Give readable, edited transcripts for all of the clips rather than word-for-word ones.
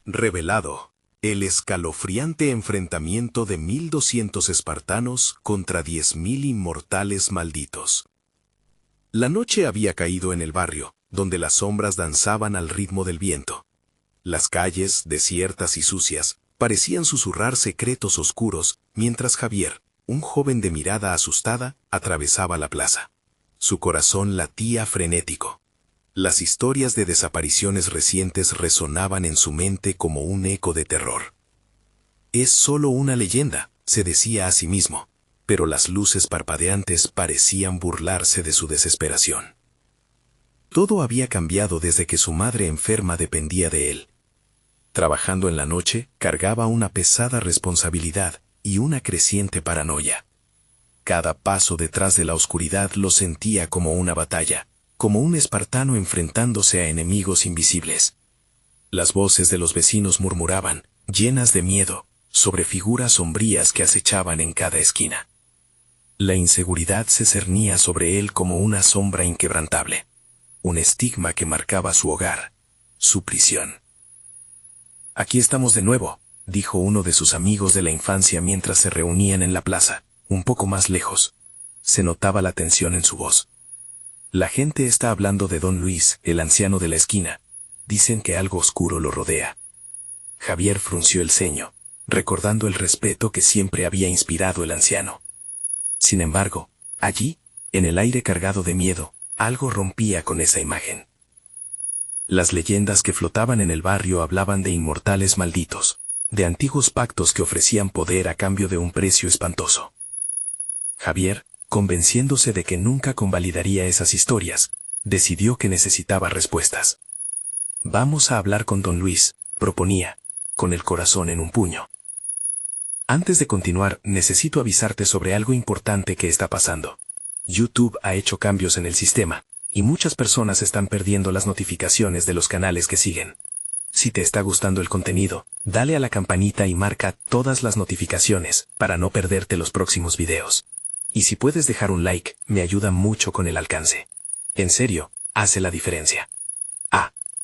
Revelado. El escalofriante enfrentamiento de 1200 espartanos contra 10.000 inmortales malditos. La noche había caído en el barrio, donde las sombras danzaban al ritmo del viento. Las calles, desiertas y sucias, parecían susurrar secretos oscuros, mientras Javier, un joven de mirada asustada, atravesaba la plaza. Su corazón latía frenético. Las historias de desapariciones recientes resonaban en su mente como un eco de terror. Es solo una leyenda, se decía a sí mismo, pero las luces parpadeantes parecían burlarse de su desesperación. Todo había cambiado desde que su madre enferma dependía de él. Trabajando en la noche, cargaba una pesada responsabilidad y una creciente paranoia. Cada paso detrás de la oscuridad lo sentía como una batalla, como un espartano enfrentándose a enemigos invisibles. Las voces de los vecinos murmuraban, llenas de miedo, sobre figuras sombrías que acechaban en cada esquina. La inseguridad se cernía sobre él como una sombra inquebrantable, un estigma que marcaba su hogar, su prisión. «Aquí estamos de nuevo», dijo uno de sus amigos de la infancia mientras se reunían en la plaza, un poco más lejos. Se notaba la tensión en su voz. «La gente está hablando de don Luis, el anciano de la esquina. Dicen que algo oscuro lo rodea». Javier frunció el ceño, recordando el respeto que siempre había inspirado el anciano. Sin embargo, allí, en el aire cargado de miedo, algo rompía con esa imagen. Las leyendas que flotaban en el barrio hablaban de inmortales malditos, de antiguos pactos que ofrecían poder a cambio de un precio espantoso. Javier, convenciéndose de que nunca convalidaría esas historias, decidió que necesitaba respuestas. «Vamos a hablar con don Luis», proponía, con el corazón en un puño. «Antes de continuar, necesito avisarte sobre algo importante que está pasando. YouTube ha hecho cambios en el sistema, y muchas personas están perdiendo las notificaciones de los canales que siguen. Si te está gustando el contenido, dale a la campanita y marca todas las notificaciones para no perderte los próximos videos. Y si puedes dejar un like, me ayuda mucho con el alcance. En serio, hace la diferencia.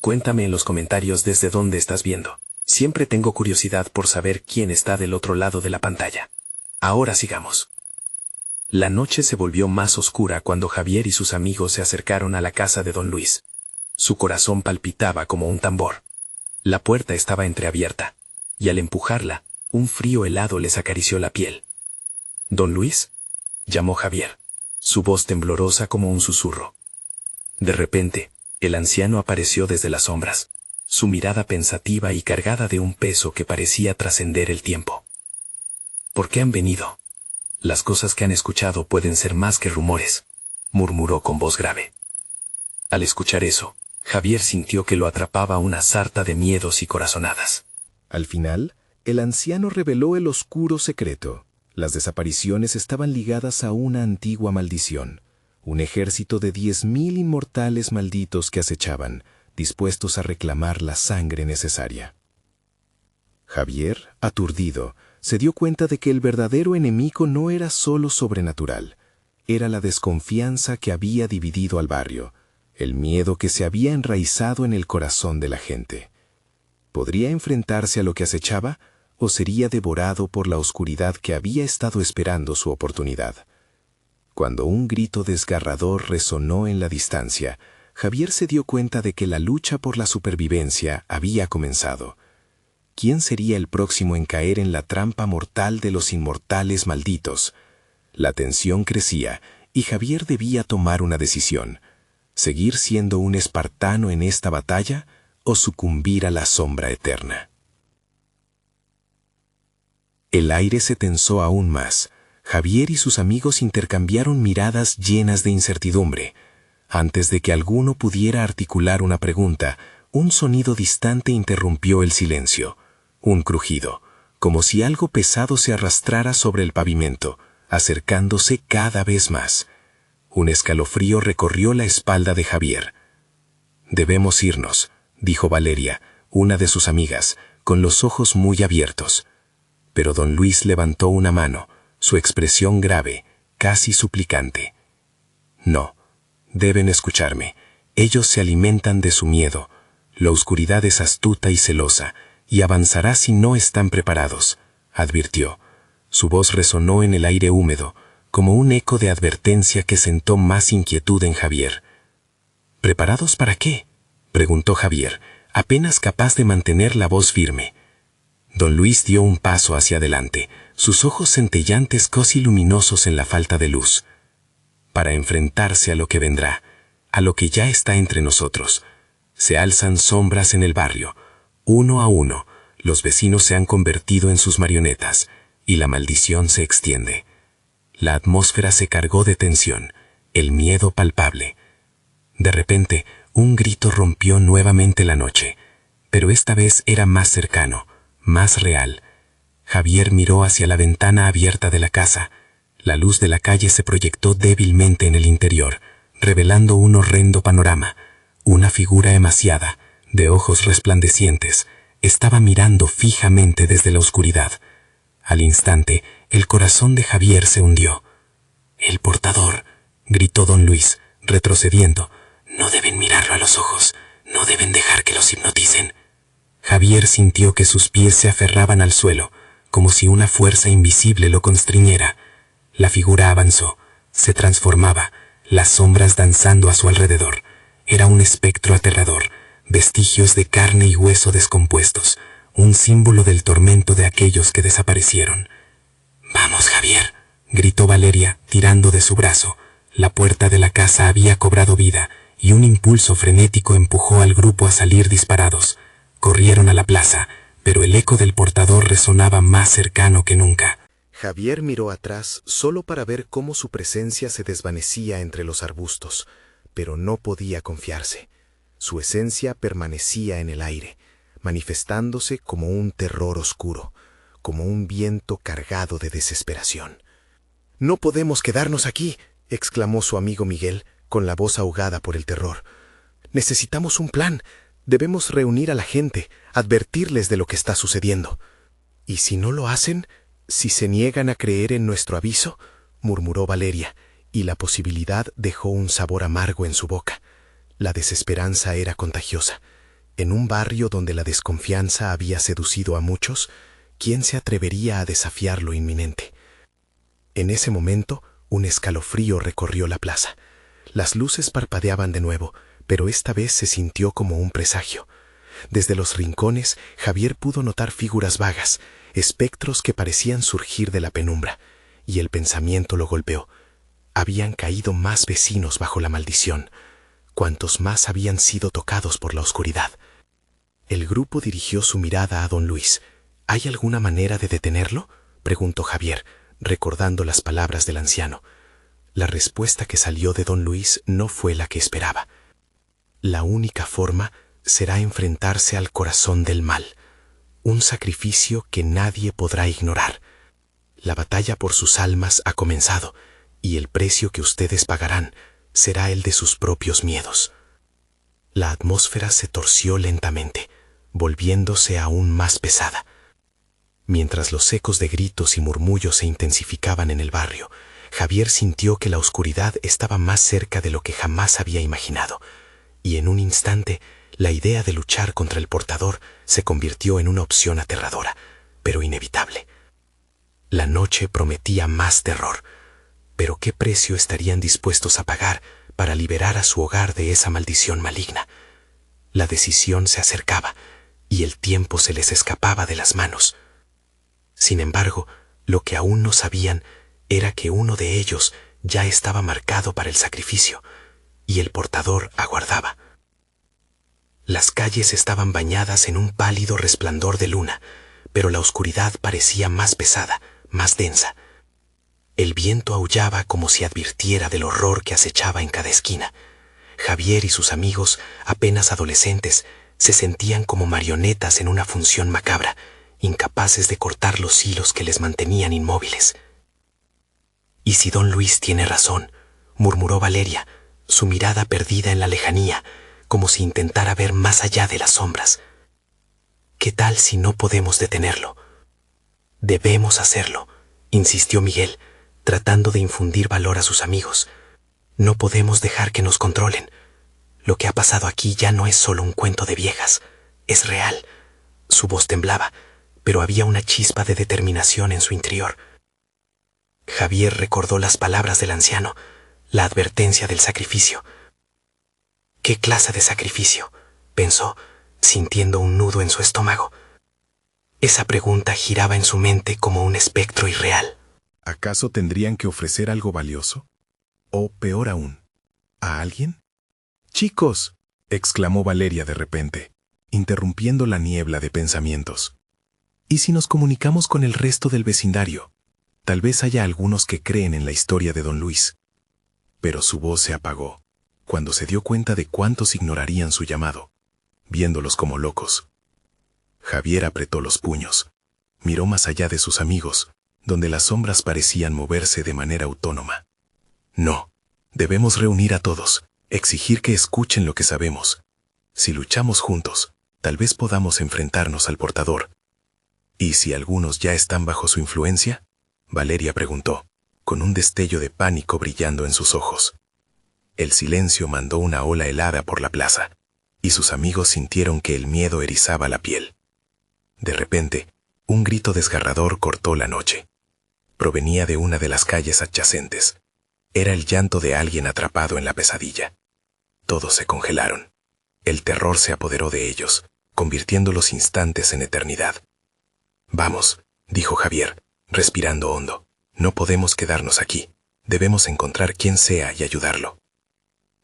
Cuéntame en los comentarios desde dónde estás viendo. Siempre tengo curiosidad por saber quién está del otro lado de la pantalla. Ahora sigamos». La noche se volvió más oscura cuando Javier y sus amigos se acercaron a la casa de don Luis. Su corazón palpitaba como un tambor. La puerta estaba entreabierta, y al empujarla, un frío helado les acarició la piel. «¿Don Luis?», llamó Javier, su voz temblorosa como un susurro. De repente, el anciano apareció desde las sombras, su mirada pensativa y cargada de un peso que parecía trascender el tiempo. «¿Por qué han venido? Las cosas que han escuchado pueden ser más que rumores», murmuró con voz grave. Al escuchar eso, Javier sintió que lo atrapaba una sarta de miedos y corazonadas. Al final, el anciano reveló el oscuro secreto. Las desapariciones estaban ligadas a una antigua maldición, un ejército de 10.000 inmortales malditos que acechaban, dispuestos a reclamar la sangre necesaria. Javier, aturdido, se dio cuenta de que el verdadero enemigo no era solo sobrenatural, era la desconfianza que había dividido al barrio, el miedo que se había enraizado en el corazón de la gente. ¿Podría enfrentarse a lo que acechaba o sería devorado por la oscuridad que había estado esperando su oportunidad? Cuando un grito desgarrador resonó en la distancia, Javier se dio cuenta de que la lucha por la supervivencia había comenzado. ¿Quién sería el próximo en caer en la trampa mortal de los inmortales malditos? La tensión crecía y Javier debía tomar una decisión: ¿seguir siendo un espartano en esta batalla o sucumbir a la sombra eterna? El aire se tensó aún más. Javier y sus amigos intercambiaron miradas llenas de incertidumbre. Antes de que alguno pudiera articular una pregunta, un sonido distante interrumpió el silencio. Un crujido, como si algo pesado se arrastrara sobre el pavimento, acercándose cada vez más. Un escalofrío recorrió la espalda de Javier. «Debemos irnos», dijo Valeria, una de sus amigas, con los ojos muy abiertos. Pero don Luis levantó una mano, su expresión grave, casi suplicante. «No, deben escucharme. Ellos se alimentan de su miedo. La oscuridad es astuta y celosa, y avanzará si no están preparados, advirtió. Su voz resonó en el aire húmedo, como un eco de advertencia que sentó más inquietud en Javier. ¿Preparados para qué?, preguntó Javier, apenas capaz de mantener la voz firme. Don Luis dio un paso hacia adelante, sus ojos centellantes casi luminosos en la falta de luz. Para enfrentarse a lo que vendrá, a lo que ya está entre nosotros. Se alzan sombras en el barrio. Uno a uno, los vecinos se han convertido en sus marionetas, y la maldición se extiende. La atmósfera se cargó de tensión, el miedo palpable. De repente, un grito rompió nuevamente la noche, pero esta vez era más cercano, más real. Javier miró hacia la ventana abierta de la casa. La luz de la calle se proyectó débilmente en el interior, revelando un horrendo panorama. Una figura emaciada, de ojos resplandecientes, estaba mirando fijamente desde la oscuridad. Al instante, el corazón de Javier se hundió. «El portador», gritó don Luis, retrocediendo. «No deben mirarlo a los ojos, no deben dejar que los hipnoticen». Javier sintió que sus pies se aferraban al suelo, como si una fuerza invisible lo constriñera. La figura avanzó, se transformaba, las sombras danzando a su alrededor. Era un espectro aterrador, vestigios de carne y hueso descompuestos, un símbolo del tormento de aquellos que desaparecieron. «Vamos, Javier», gritó Valeria, tirando de su brazo. La puerta de la casa había cobrado vida, y un impulso frenético empujó al grupo a salir disparados. Corrieron a la plaza, pero el eco del portador resonaba más cercano que nunca. Javier miró atrás solo para ver cómo su presencia se desvanecía entre los arbustos, pero no podía confiarse. Su esencia permanecía en el aire, manifestándose como un terror oscuro, como un viento cargado de desesperación. «No podemos quedarnos aquí», exclamó su amigo Miguel, con la voz ahogada por el terror. «Necesitamos un plan. Debemos reunir a la gente, advertirles de lo que está sucediendo». «¿Y si no lo hacen? ¿Si se niegan a creer en nuestro aviso?», murmuró Valeria, y la posibilidad dejó un sabor amargo en su boca. La desesperanza era contagiosa. En un barrio donde la desconfianza había seducido a muchos, ¿quién se atrevería a desafiar lo inminente? En ese momento, un escalofrío recorrió la plaza. Las luces parpadeaban de nuevo, pero esta vez se sintió como un presagio. Desde los rincones, Javier pudo notar figuras vagas, espectros que parecían surgir de la penumbra, y el pensamiento lo golpeó. Habían caído más vecinos bajo la maldición. Cuantos más habían sido tocados por la oscuridad. El grupo dirigió su mirada a don Luis. «¿Hay alguna manera de detenerlo?», preguntó Javier, recordando las palabras del anciano. La respuesta que salió de don Luis no fue la que esperaba. «La única forma será enfrentarse al corazón del mal, un sacrificio que nadie podrá ignorar. La batalla por sus almas ha comenzado, y el precio que ustedes pagarán será el de sus propios miedos». La atmósfera se torció lentamente, volviéndose aún más pesada. Mientras los ecos de gritos y murmullos se intensificaban en el barrio, Javier sintió que la oscuridad estaba más cerca de lo que jamás había imaginado, y en un instante la idea de luchar contra el portador se convirtió en una opción aterradora, pero inevitable. La noche prometía más terror, pero ¿qué precio estarían dispuestos a pagar para liberar a su hogar de esa maldición maligna? La decisión se acercaba, y el tiempo se les escapaba de las manos. Sin embargo, lo que aún no sabían era que uno de ellos ya estaba marcado para el sacrificio, y el portador aguardaba. Las calles estaban bañadas en un pálido resplandor de luna, pero la oscuridad parecía más pesada, más densa. El viento aullaba como si advirtiera del horror que acechaba en cada esquina. Javier y sus amigos, apenas adolescentes, se sentían como marionetas en una función macabra, incapaces de cortar los hilos que les mantenían inmóviles. «¿Y si don Luis tiene razón?», murmuró Valeria, su mirada perdida en la lejanía, como si intentara ver más allá de las sombras. «¿Qué tal si no podemos detenerlo?». «Debemos hacerlo», insistió Miguel, tratando de infundir valor a sus amigos. «No podemos dejar que nos controlen. Lo que ha pasado aquí ya no es solo un cuento de viejas, es real. Su voz temblaba, pero había una chispa de determinación en su interior. Javier recordó las palabras del anciano, la advertencia del sacrificio. ¿Qué clase de sacrificio?, pensó, sintiendo un nudo en su estómago. Esa pregunta giraba en su mente como un espectro irreal. ¿Acaso tendrían que ofrecer algo valioso? O, peor aún, ¿a alguien? ¡Chicos!, exclamó Valeria de repente, interrumpiendo la niebla de pensamientos. ¿Y si nos comunicamos con el resto del vecindario? Tal vez haya algunos que creen en la historia de don Luis. Pero su voz se apagó cuando se dio cuenta de cuántos ignorarían su llamado, viéndolos como locos. Javier apretó los puños, miró más allá de sus amigos, donde las sombras parecían moverse de manera autónoma. No, debemos reunir a todos, exigir que escuchen lo que sabemos. Si luchamos juntos, tal vez podamos enfrentarnos al portador. ¿Y si algunos ya están bajo su influencia?, Valeria preguntó, con un destello de pánico brillando en sus ojos. El silencio mandó una ola helada por la plaza, y sus amigos sintieron que el miedo erizaba la piel. De repente, un grito desgarrador cortó la noche. Provenía de una de las calles adyacentes. Era el llanto de alguien atrapado en la pesadilla. Todos se congelaron. El terror se apoderó de ellos, convirtiendo los instantes en eternidad. «Vamos», dijo Javier, respirando hondo. «No podemos quedarnos aquí. Debemos encontrar quien sea y ayudarlo».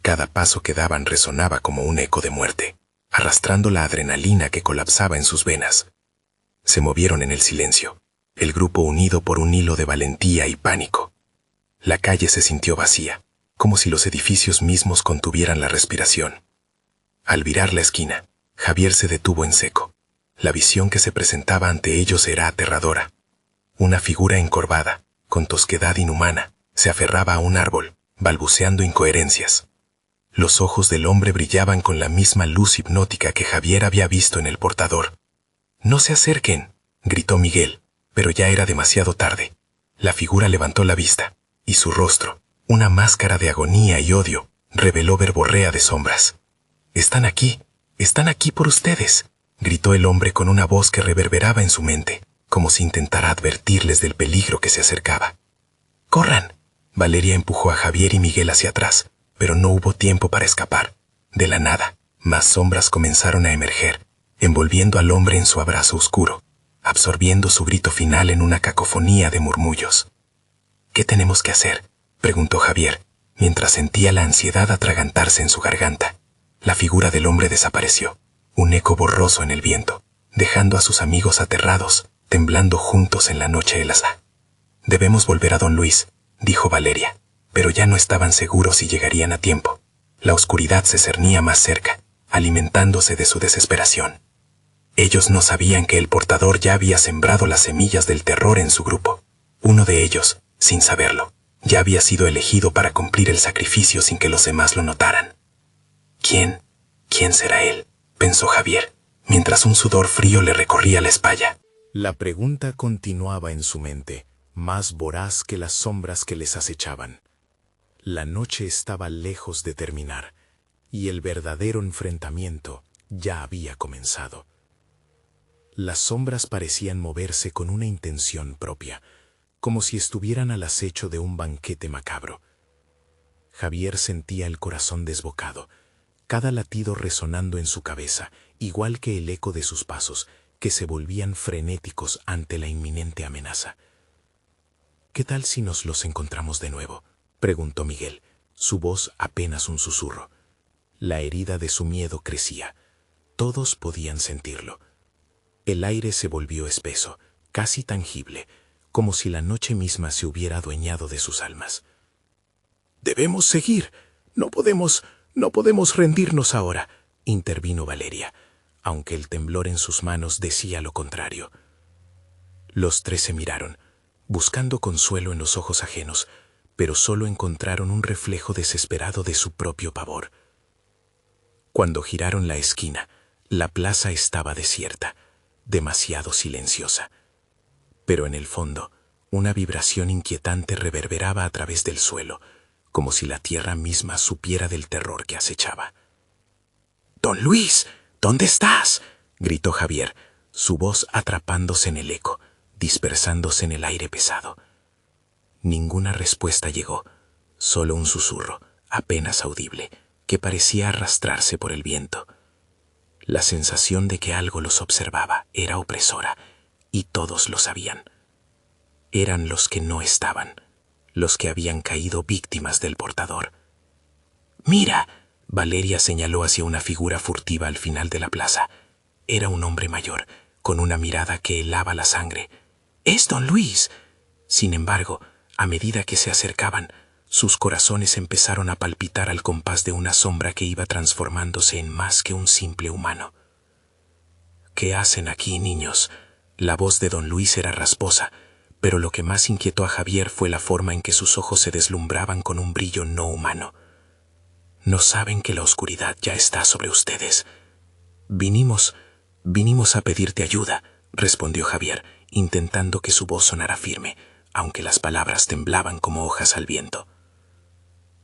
Cada paso que daban resonaba como un eco de muerte, arrastrando la adrenalina que colapsaba en sus venas. Se movieron en el silencio, el grupo unido por un hilo de valentía y pánico. La calle se sintió vacía, como si los edificios mismos contuvieran la respiración. Al virar la esquina, Javier se detuvo en seco. La visión que se presentaba ante ellos era aterradora. Una figura encorvada, con tosquedad inhumana, se aferraba a un árbol, balbuceando incoherencias. Los ojos del hombre brillaban con la misma luz hipnótica que Javier había visto en el portador. «¡No se acerquen!», gritó Miguel, pero ya era demasiado tarde. La figura levantó la vista, y su rostro, una máscara de agonía y odio, reveló verborrea de sombras. Están aquí por ustedes», gritó el hombre con una voz que reverberaba en su mente, como si intentara advertirles del peligro que se acercaba. «¡Corran!». Valeria empujó a Javier y Miguel hacia atrás, pero no hubo tiempo para escapar. De la nada, más sombras comenzaron a emerger, envolviendo al hombre en su abrazo oscuro, absorbiendo su grito final en una cacofonía de murmullos. «¿Qué tenemos que hacer?», preguntó Javier, mientras sentía la ansiedad atragantarse en su garganta. La figura del hombre desapareció, un eco borroso en el viento, dejando a sus amigos aterrados, temblando juntos en la noche helada. «Debemos volver a don Luis», dijo Valeria, pero ya no estaban seguros si llegarían a tiempo. La oscuridad se cernía más cerca, alimentándose de su desesperación. Ellos no sabían que el portador ya había sembrado las semillas del terror en su grupo. Uno de ellos, sin saberlo, ya había sido elegido para cumplir el sacrificio sin que los demás lo notaran. ¿Quién será él?, pensó Javier, mientras un sudor frío le recorría la espalda. La pregunta continuaba en su mente, más voraz que las sombras que les acechaban. La noche estaba lejos de terminar, y el verdadero enfrentamiento ya había comenzado. Las sombras parecían moverse con una intención propia, como si estuvieran al acecho de un banquete macabro. Javier sentía el corazón desbocado, cada latido resonando en su cabeza, igual que el eco de sus pasos, que se volvían frenéticos ante la inminente amenaza. «¿Qué tal si nos los encontramos de nuevo?», preguntó Miguel, su voz apenas un susurro. La herida de su miedo crecía. Todos podían sentirlo. El aire se volvió espeso, casi tangible, como si la noche misma se hubiera adueñado de sus almas. «Debemos seguir. No podemos rendirnos ahora», intervino Valeria, aunque el temblor en sus manos decía lo contrario. Los tres se miraron, buscando consuelo en los ojos ajenos, pero solo encontraron un reflejo desesperado de su propio pavor. Cuando giraron la esquina, la plaza estaba desierta, demasiado silenciosa. Pero en el fondo, una vibración inquietante reverberaba a través del suelo, como si la tierra misma supiera del terror que acechaba. «¡Don Luis! ¿Dónde estás?», gritó Javier, su voz atrapándose en el eco, dispersándose en el aire pesado. Ninguna respuesta llegó, solo un susurro, apenas audible, que parecía arrastrarse por el viento. La sensación de que algo los observaba era opresora, y todos lo sabían. Eran los que no estaban, los que habían caído víctimas del portador. «¡Mira!», Valeria señaló hacia una figura furtiva al final de la plaza. Era un hombre mayor, con una mirada que helaba la sangre. «¡Es don Luis!». Sin embargo, a medida que se acercaban, sus corazones empezaron a palpitar al compás de una sombra que iba transformándose en más que un simple humano. «¿Qué hacen aquí, niños?». La voz de don Luis era rasposa, pero lo que más inquietó a Javier fue la forma en que sus ojos se deslumbraban con un brillo no humano. «¿No saben que la oscuridad ya está sobre ustedes?». Vinimos a pedirte ayuda», respondió Javier, intentando que su voz sonara firme, aunque las palabras temblaban como hojas al viento.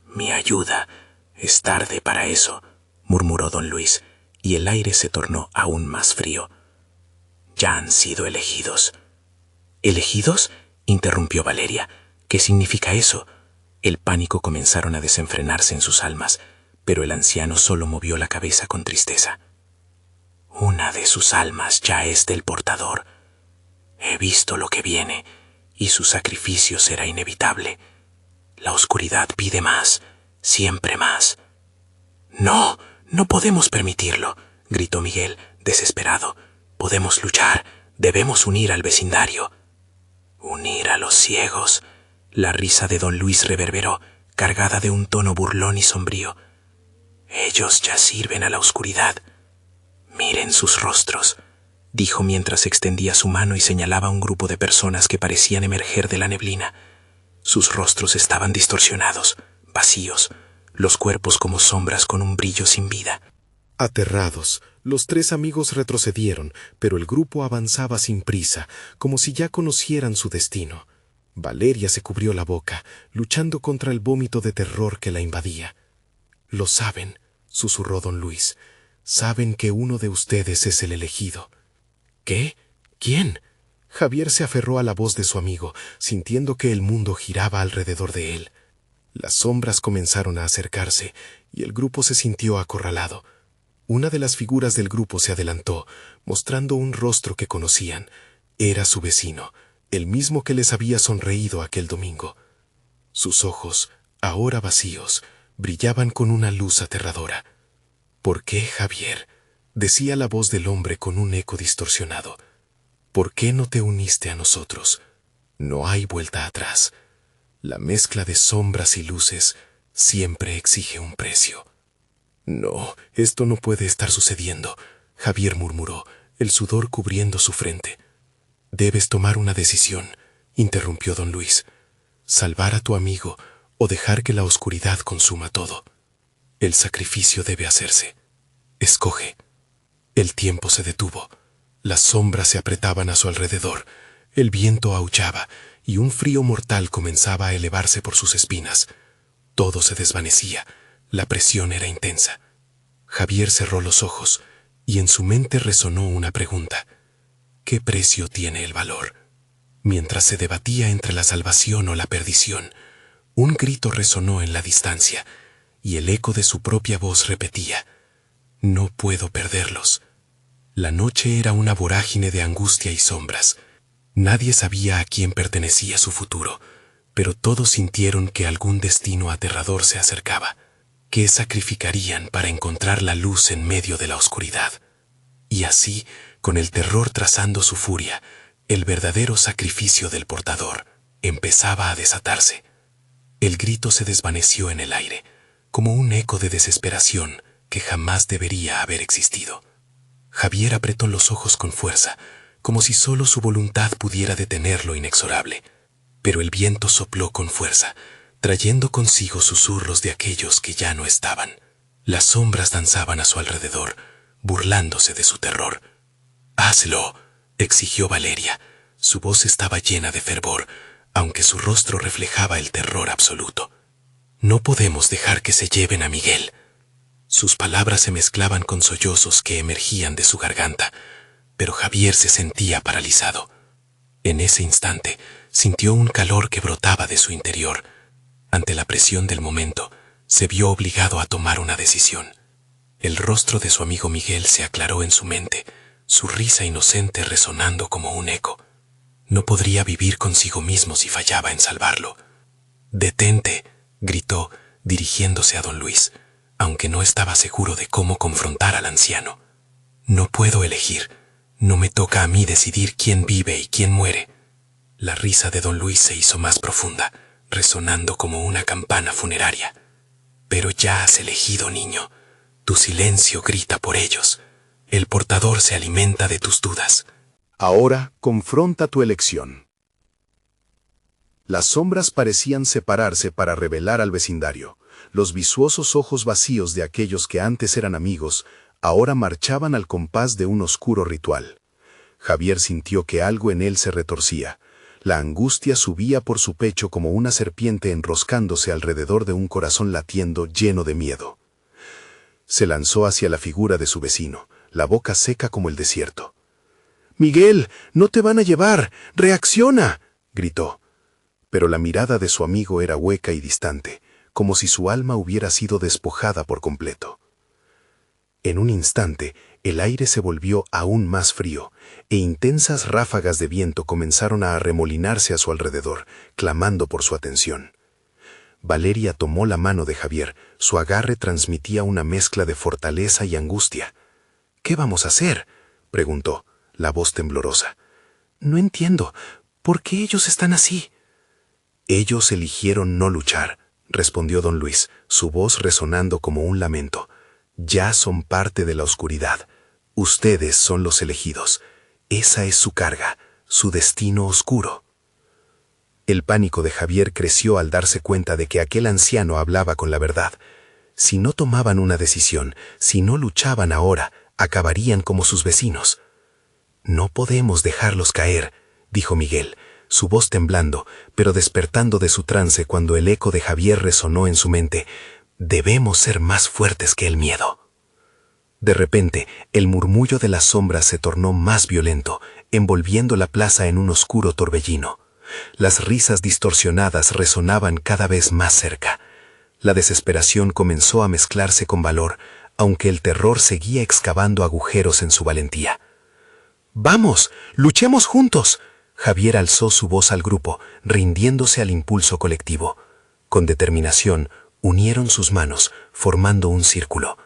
«Mi ayuda. Es tarde para eso», murmuró don Luis, y el aire se tornó aún más frío. «Ya han sido elegidos». «¿Elegidos?», interrumpió Valeria. «¿Qué significa eso?». El pánico comenzaron a desenfrenarse en sus almas, pero el anciano solo movió la cabeza con tristeza. «Una de sus almas ya es del portador. He visto lo que viene, y su sacrificio será inevitable. La oscuridad pide más, siempre más». «No, no podemos permitirlo», gritó Miguel, desesperado. «Podemos luchar, debemos unir al vecindario». «¿Unir a los ciegos?». La risa de don Luis reverberó, cargada de un tono burlón y sombrío. «Ellos ya sirven a la oscuridad. Miren sus rostros», dijo mientras extendía su mano y señalaba a un grupo de personas que parecían emerger de la neblina. Sus rostros estaban distorsionados, vacíos, los cuerpos como sombras con un brillo sin vida. Aterrados, los tres amigos retrocedieron, pero el grupo avanzaba sin prisa, como si ya conocieran su destino. Valeria se cubrió la boca, luchando contra el vómito de terror que la invadía. «Lo saben», susurró don Luis. «Saben que uno de ustedes es el elegido». «¿Qué? ¿Quién?». Javier se aferró a la voz de su amigo, sintiendo que el mundo giraba alrededor de él. Las sombras comenzaron a acercarse, y el grupo se sintió acorralado. Una de las figuras del grupo se adelantó, mostrando un rostro que conocían. Era su vecino, el mismo que les había sonreído aquel domingo. Sus ojos, ahora vacíos, brillaban con una luz aterradora. «¿Por qué, Javier?», decía la voz del hombre con un eco distorsionado. «¿Por qué no te uniste a nosotros? No hay vuelta atrás. La mezcla de sombras y luces siempre exige un precio». «No, esto no puede estar sucediendo», Javier murmuró, el sudor cubriendo su frente. «Debes tomar una decisión», interrumpió don Luis. «Salvar a tu amigo o dejar que la oscuridad consuma todo. El sacrificio debe hacerse. Escoge». El tiempo se detuvo. Las sombras se apretaban a su alrededor. El viento aullaba y un frío mortal comenzaba a elevarse por sus espinas. Todo se desvanecía. La presión era intensa. Javier cerró los ojos y en su mente resonó una pregunta. ¿Qué precio tiene el valor? Mientras se debatía entre la salvación o la perdición, un grito resonó en la distancia y el eco de su propia voz repetía: «No puedo perderlos». La noche era una vorágine de angustia y sombras. Nadie sabía a quién pertenecía su futuro, pero todos sintieron que algún destino aterrador se acercaba. ¿Qué sacrificarían para encontrar la luz en medio de la oscuridad? Y así, con el terror trazando su furia, el verdadero sacrificio del portador empezaba a desatarse. El grito se desvaneció en el aire, como un eco de desesperación que jamás debería haber existido. Javier apretó los ojos con fuerza, como si solo su voluntad pudiera detener lo inexorable. Pero el viento sopló con fuerza, trayendo consigo susurros de aquellos que ya no estaban. Las sombras danzaban a su alrededor, burlándose de su terror. «Hazlo», exigió Valeria. Su voz estaba llena de fervor, aunque su rostro reflejaba el terror absoluto. «No podemos dejar que se lleven a Miguel». Sus palabras se mezclaban con sollozos que emergían de su garganta. pero Javier se sentía paralizado. En ese instante, sintió un calor que brotaba de su interior. Ante la presión del momento, se vio obligado a tomar una decisión. El rostro de su amigo Miguel se aclaró en su mente, su risa inocente resonando como un eco. No podría vivir consigo mismo si fallaba en salvarlo. «Detente», gritó, dirigiéndose a don Luis, aunque no estaba seguro de cómo confrontar al anciano. «No puedo elegir. No me toca a mí decidir quién vive y quién muere». La risa de don Luis se hizo más profunda, resonando como una campana funeraria. «Pero ya has elegido, niño. Tu silencio grita por ellos. El portador se alimenta de tus dudas». Ahora confronta tu elección. Las sombras parecían separarse para revelar al vecindario. Los visuosos ojos vacíos de aquellos que antes eran amigos, ahora marchaban al compás de un oscuro ritual. Javier sintió que algo en él se retorcía. La angustia subía por su pecho como una serpiente enroscándose alrededor de un corazón latiendo lleno de miedo. Se lanzó hacia la figura de su vecino, la boca seca como el desierto. «Miguel, no te van a llevar, reacciona», gritó. Pero la mirada de su amigo era hueca y distante, como si su alma hubiera sido despojada por completo. En un instante, el aire se volvió aún más frío, e intensas ráfagas de viento comenzaron a arremolinarse a su alrededor, clamando por su atención. Valeria tomó la mano de Javier, su agarre transmitía una mezcla de fortaleza y angustia. «¿Qué vamos a hacer?», preguntó, la voz temblorosa. «No entiendo. ¿Por qué ellos están así?». «Ellos eligieron no luchar», respondió don Luis, su voz resonando como un lamento. «Ya son parte de la oscuridad. Ustedes son los elegidos. Esa es su carga, su destino oscuro». El pánico de Javier creció al darse cuenta de que aquel anciano hablaba con la verdad. Si no tomaban una decisión, si no luchaban ahora, acabarían como sus vecinos. «No podemos dejarlos caer», dijo Miguel, su voz temblando, pero despertando de su trance cuando el eco de Javier resonó en su mente. «Debemos ser más fuertes que el miedo». De repente, el murmullo de las sombras se tornó más violento, envolviendo la plaza en un oscuro torbellino. Las risas distorsionadas resonaban cada vez más cerca. La desesperación comenzó a mezclarse con valor, aunque el terror seguía excavando agujeros en su valentía. «¡Vamos! ¡Luchemos juntos!», Javier alzó su voz al grupo, rindiéndose al impulso colectivo. Con determinación, unieron sus manos, formando un círculo.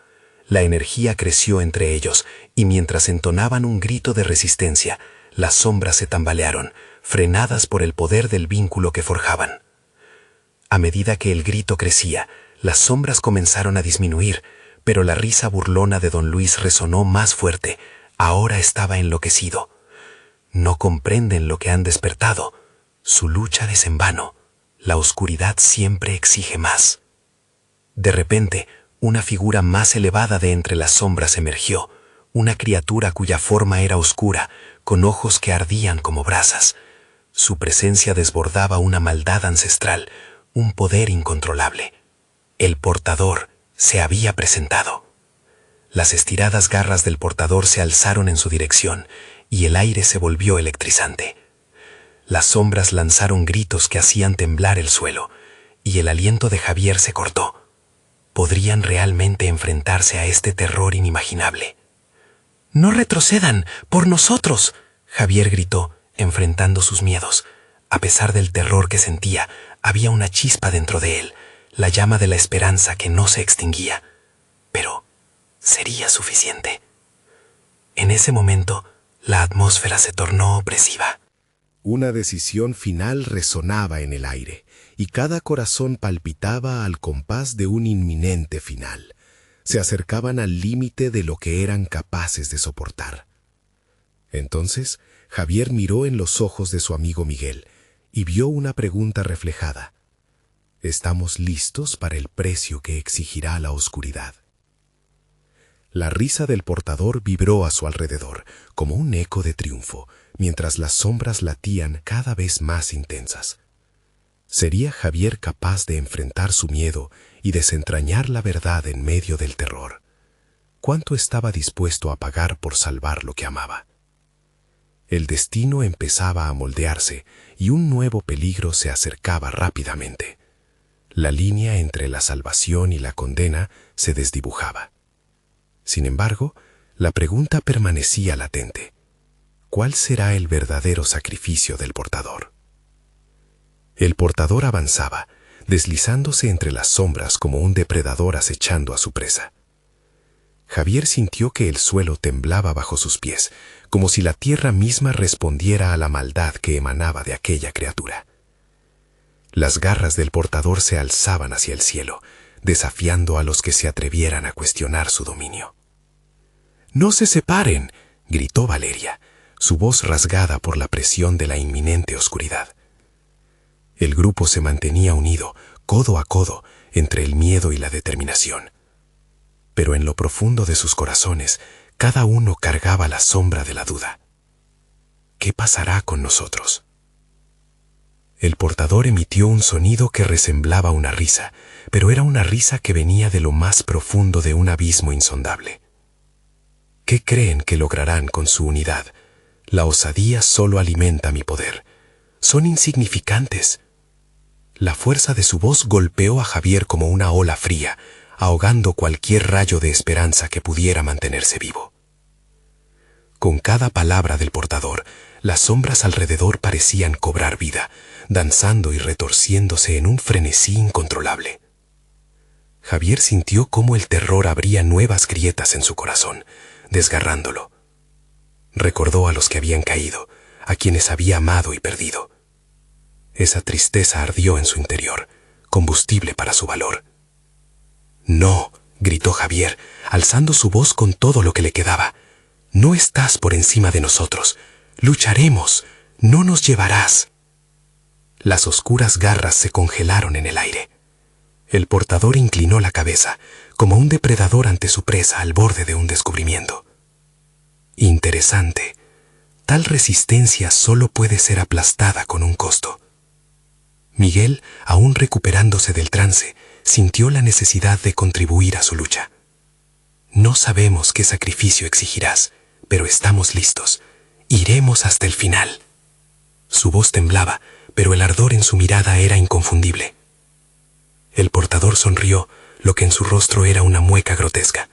La energía creció entre ellos, y mientras entonaban un grito de resistencia, las sombras se tambalearon, frenadas por el poder del vínculo que forjaban. A medida que el grito crecía, las sombras comenzaron a disminuir, pero la risa burlona de don Luis resonó más fuerte. Ahora estaba enloquecido. No comprenden lo que han despertado. Su lucha es en vano. La oscuridad siempre exige más. De repente, una figura más elevada de entre las sombras emergió, una criatura cuya forma era oscura, con ojos que ardían como brasas. Su presencia desbordaba una maldad ancestral, un poder incontrolable. El portador se había presentado. Las estiradas garras del portador se alzaron en su dirección, y el aire se volvió electrizante. Las sombras lanzaron gritos que hacían temblar el suelo, y el aliento de Javier se cortó. ¿Podrían realmente enfrentarse a este terror inimaginable? «¡No retrocedan! ¡Por nosotros!», Javier gritó, enfrentando sus miedos. A pesar del terror que sentía, había una chispa dentro de él, la llama de la esperanza que no se extinguía. Pero ¿sería suficiente? En ese momento, la atmósfera se tornó opresiva. Una decisión final resonaba en el aire, y cada corazón palpitaba al compás de un inminente final. Se acercaban al límite de lo que eran capaces de soportar. Entonces, Javier miró en los ojos de su amigo Miguel y vio una pregunta reflejada. ¿Estamos listos para el precio que exigirá la oscuridad? La risa del portador vibró a su alrededor, como un eco de triunfo, mientras las sombras latían cada vez más intensas. ¿Sería Javier capaz de enfrentar su miedo y desentrañar la verdad en medio del terror? ¿Cuánto estaba dispuesto a pagar por salvar lo que amaba? El destino empezaba a moldearse y un nuevo peligro se acercaba rápidamente. La línea entre la salvación y la condena se desdibujaba. Sin embargo, la pregunta permanecía latente. ¿Cuál será el verdadero sacrificio del portador? El portador avanzaba, deslizándose entre las sombras como un depredador acechando a su presa. Javier sintió que el suelo temblaba bajo sus pies, como si la tierra misma respondiera a la maldad que emanaba de aquella criatura. Las garras del portador se alzaban hacia el cielo, desafiando a los que se atrevieran a cuestionar su dominio. «¡No se separen!», gritó Valeria, su voz rasgada por la presión de la inminente oscuridad. El grupo se mantenía unido, codo a codo, entre el miedo y la determinación. Pero en lo profundo de sus corazones, cada uno cargaba la sombra de la duda. ¿Qué pasará con nosotros? El portador emitió un sonido que resemblaba una risa, pero era una risa que venía de lo más profundo de un abismo insondable. ¿Qué creen que lograrán con su unidad? La osadía solo alimenta mi poder. Son insignificantes. La fuerza de su voz golpeó a Javier como una ola fría, ahogando cualquier rayo de esperanza que pudiera mantenerse vivo. Con cada palabra del portador, las sombras alrededor parecían cobrar vida, danzando y retorciéndose en un frenesí incontrolable. Javier sintió cómo el terror abría nuevas grietas en su corazón, desgarrándolo. Recordó a los que habían caído, a quienes había amado y perdido. Esa tristeza ardió en su interior, combustible para su valor. «No», gritó Javier, alzando su voz con todo lo que le quedaba. «No estás por encima de nosotros. Lucharemos. No nos llevarás». Las oscuras garras se congelaron en el aire. El portador inclinó la cabeza, como un depredador ante su presa al borde de un descubrimiento. Interesante. Tal resistencia solo puede ser aplastada con un costo. Miguel, aún recuperándose del trance, sintió la necesidad de contribuir a su lucha. «No sabemos qué sacrificio exigirás, pero estamos listos. Iremos hasta el final». Su voz temblaba, pero el ardor en su mirada era inconfundible. El portador sonrió, lo que en su rostro era una mueca grotesca.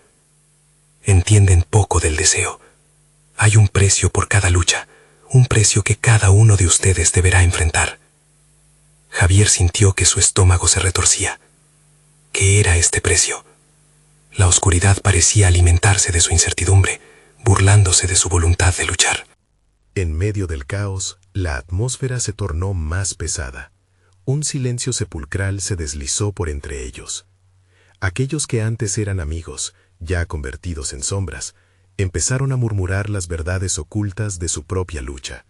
«Entienden poco del deseo. Hay un precio por cada lucha, un precio que cada uno de ustedes deberá enfrentar». Javier sintió que su estómago se retorcía. ¿Qué era este precio? La oscuridad parecía alimentarse de su incertidumbre, burlándose de su voluntad de luchar. En medio del caos, la atmósfera se tornó más pesada. Un silencio sepulcral se deslizó por entre ellos. Aquellos que antes eran amigos, ya convertidos en sombras, empezaron a murmurar las verdades ocultas de su propia lucha.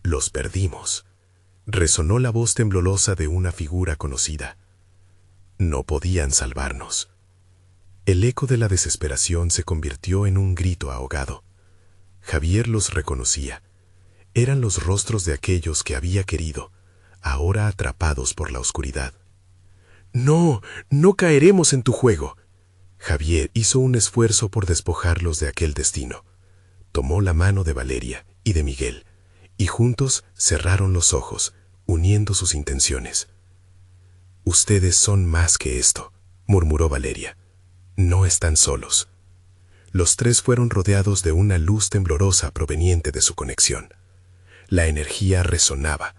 «Los perdimos», resonó la voz temblorosa de una figura conocida. «No podían salvarnos». El eco de la desesperación se convirtió en un grito ahogado. Javier los reconocía. Eran los rostros de aquellos que había querido, ahora atrapados por la oscuridad. «No, no caeremos en tu juego». Javier hizo un esfuerzo por despojarlos de aquel destino. Tomó la mano de Valeria y de Miguel, y juntos cerraron los ojos, uniendo sus intenciones. «Ustedes son más que esto», murmuró Valeria. «No están solos». Los tres fueron rodeados de una luz temblorosa proveniente de su conexión. La energía resonaba,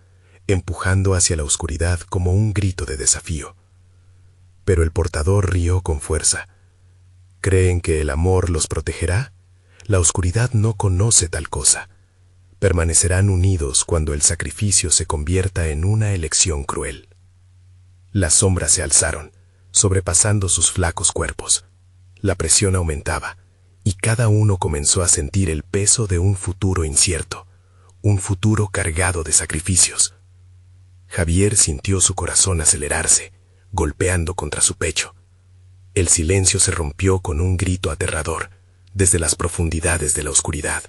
empujando hacia la oscuridad como un grito de desafío. Pero el portador rió con fuerza. ¿Creen que el amor los protegerá? La oscuridad no conoce tal cosa. Permanecerán unidos cuando el sacrificio se convierta en una elección cruel. Las sombras se alzaron, sobrepasando sus flacos cuerpos. La presión aumentaba, y cada uno comenzó a sentir el peso de un futuro incierto, un futuro cargado de sacrificios. Javier sintió su corazón acelerarse, golpeando contra su pecho. El silencio se rompió con un grito aterrador, desde las profundidades de la oscuridad.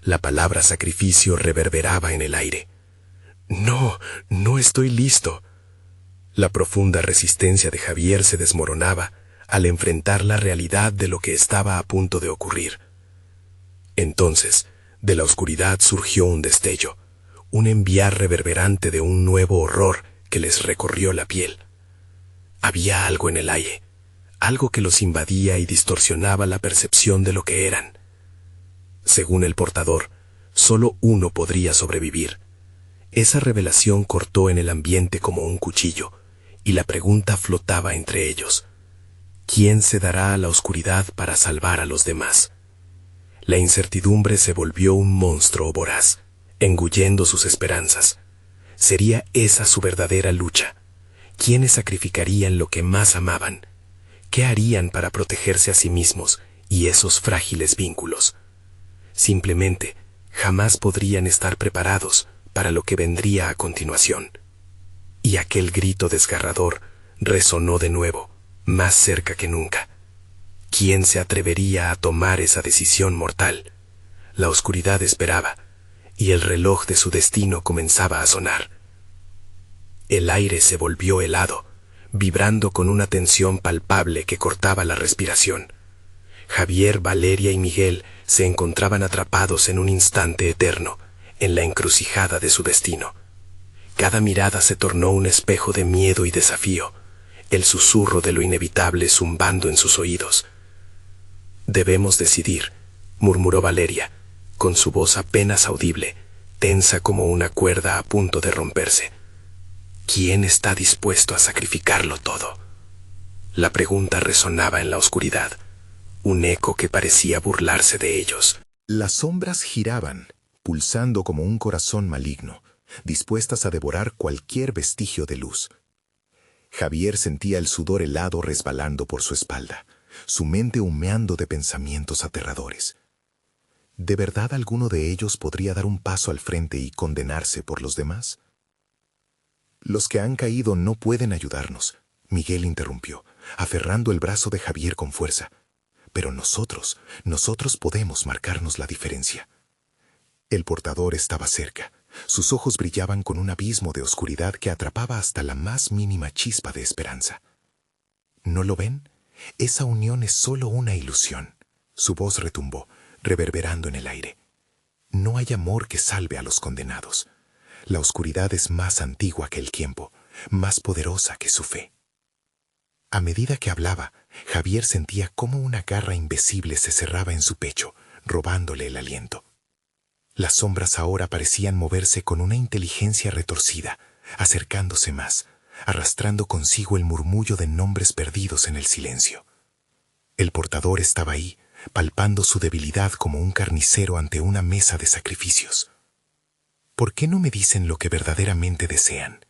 La palabra sacrificio reverberaba en el aire. «No, no estoy listo». La profunda resistencia de Javier se desmoronaba al enfrentar la realidad de lo que estaba a punto de ocurrir. Entonces, De la oscuridad surgió un destello, un enviar reverberante de un nuevo horror que les recorrió la piel. Había algo en el aire, algo que los invadía y distorsionaba la percepción de lo que eran. Según el portador, solo uno podría sobrevivir. Esa revelación cortó en el ambiente como un cuchillo, y la pregunta flotaba entre ellos. ¿Quién se dará a la oscuridad para salvar a los demás? La incertidumbre se volvió un monstruo voraz, engullendo sus esperanzas. ¿Sería esa su verdadera lucha? ¿Quiénes sacrificarían lo que más amaban? ¿Qué harían para protegerse a sí mismos y esos frágiles vínculos? Simplemente, jamás podrían estar preparados para lo que vendría a continuación. Y aquel grito desgarrador resonó de nuevo, más cerca que nunca. ¿Quién se atrevería a tomar esa decisión mortal? La oscuridad esperaba, y el reloj de su destino comenzaba a sonar. El aire se volvió helado, vibrando con una tensión palpable que cortaba la respiración. Javier, Valeria y Miguel se encontraban atrapados en un instante eterno, en la encrucijada de su destino. Cada mirada se tornó un espejo de miedo y desafío, el susurro de lo inevitable zumbando en sus oídos. «Debemos decidir», murmuró Valeria, con su voz apenas audible, tensa como una cuerda a punto de romperse. ¿Quién está dispuesto a sacrificarlo todo? La pregunta resonaba en la oscuridad, un eco que parecía burlarse de ellos. Las sombras giraban, pulsando como un corazón maligno, dispuestas a devorar cualquier vestigio de luz. Javier sentía el sudor helado resbalando por su espalda, su mente humeando de pensamientos aterradores. ¿De verdad alguno de ellos podría dar un paso al frente y condenarse por los demás? Los que han caído no pueden ayudarnos, Miguel interrumpió, aferrando el brazo de Javier con fuerza. Pero nosotros podemos marcarnos la diferencia. El portador estaba cerca. Sus ojos brillaban con un abismo de oscuridad que atrapaba hasta la más mínima chispa de esperanza. ¿No lo ven? Esa unión es solo una ilusión. Su voz retumbó, reverberando en el aire. No hay amor que salve a los condenados. La oscuridad es más antigua que el tiempo, más poderosa que su fe. A medida que hablaba, Javier sentía cómo una garra invisible se cerraba en su pecho, robándole el aliento. Las sombras ahora parecían moverse con una inteligencia retorcida, acercándose más, arrastrando consigo el murmullo de nombres perdidos en el silencio. El portador estaba ahí, palpando su debilidad como un carnicero ante una mesa de sacrificios. ¿Por qué no me dicen lo que verdaderamente desean?